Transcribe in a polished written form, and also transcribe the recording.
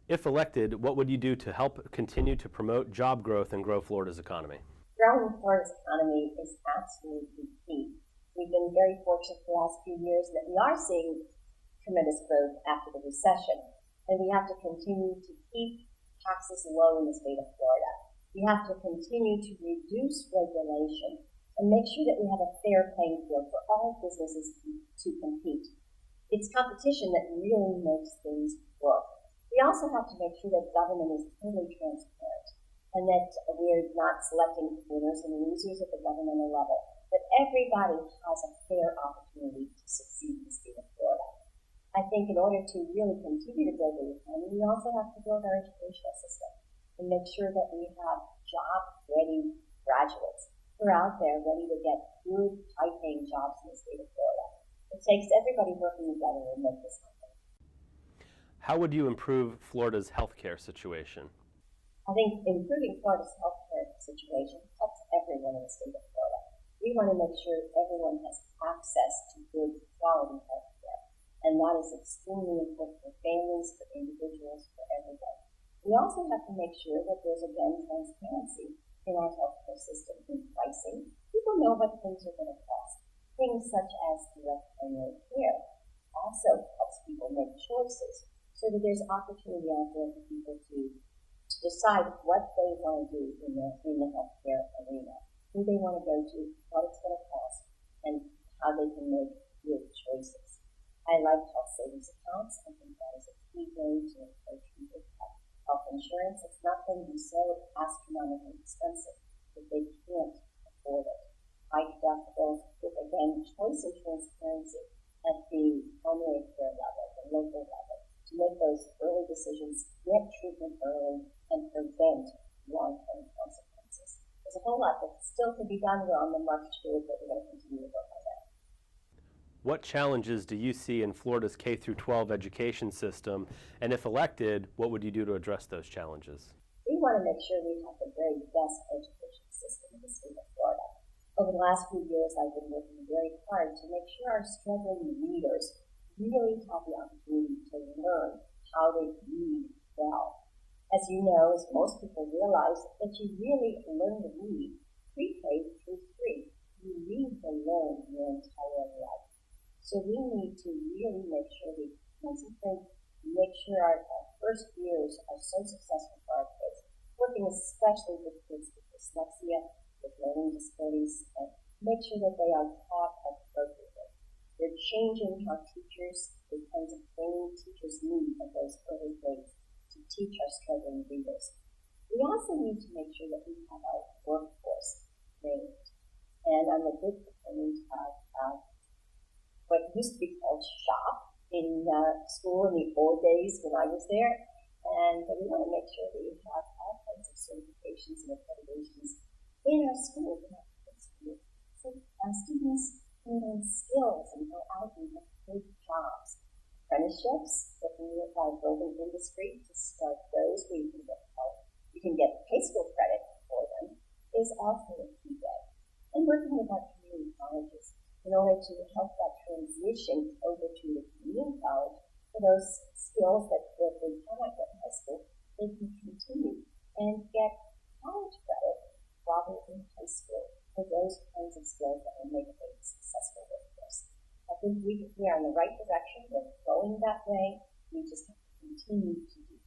If elected, what would you do to help continue to promote job growth and grow Florida's economy? Growing Florida's economy is absolutely key. We've been very fortunate the last few years that we are seeing tremendous growth after the recession, and we have to continue to keep taxes low in the state of Florida. We have to continue to reduce regulation and make sure that we have a fair playing field for all businesses to compete. It's competition that really makes things work. We also have to make sure that government is totally transparent and that we're not selecting winners and losers at the governmental level, that everybody has a fair opportunity to succeed in the state of Florida. I think in order to really continue to build the economy, we also have to build our educational system and make sure that we have job-ready graduates who are out there ready to get good, high-paying jobs in the state of Florida. It takes everybody working together to make this happen. How would you improve Florida's healthcare situation? I think improving Florida's healthcare situation helps everyone in the state of Florida. We want to make sure everyone has access to good quality healthcare, and that is extremely important for families, for individuals, for everybody. We also have to make sure that there's, again, transparency in our healthcare system in pricing. People know what things are going to cost. Things such as direct primary care also helps people make choices so that there's opportunity out there for people to decide what they want to do in the healthcare arena, who they want to go to, what it's going to cost, and how they can make good choices. I like health savings accounts. I think that is a key way to encourage people to have health insurance. It's not going to be so astronomically expensive that they can't afford it. High deductibles with, again, choice and transparency at the primary care level, the local level, to make those early decisions, get treatment early, and prevent long-term consequences. There's a whole lot that still can be done. We're on the march to it, but we're going to continue to work on that. What challenges do you see in Florida's K-12 education system? And if elected, what would you do to address those challenges? We want to make sure we have the very best education system in the state of Florida. Over the last few years, I've been working very hard to make sure our struggling readers really have the opportunity to learn how to read well. As you know, as most people realize, that you really learn to read pre-K through 3. You read to learn your entire life. So we need to really make sure we concentrate, make sure our first years are so successful for our kids, working especially with kids with dyslexia, with learning disabilities, and make sure that they are taught appropriately. We're changing how teachers, the kinds of training teachers need at those early grades to teach our struggling readers. We also need to make sure that we have our workforce trained. And I'm a big proponent of what used to be called SHOP in school in the old days when I was there. And we want to make sure that we have all kinds of certifications and accreditations in our schools, in our schools, so our students can learn skills and go out and get good jobs. Apprenticeships, working with our building industry to start those where you can get help. You can get high school credit for them is also a key way. And working with our community colleges in order to help that transition over to the community college for those skills that if they cannot get in high school, they can continue and get college credit while they're in high school for those kinds of skills that will make a successful workforce. I think we are in the right direction. We're going that way. We just have to continue to do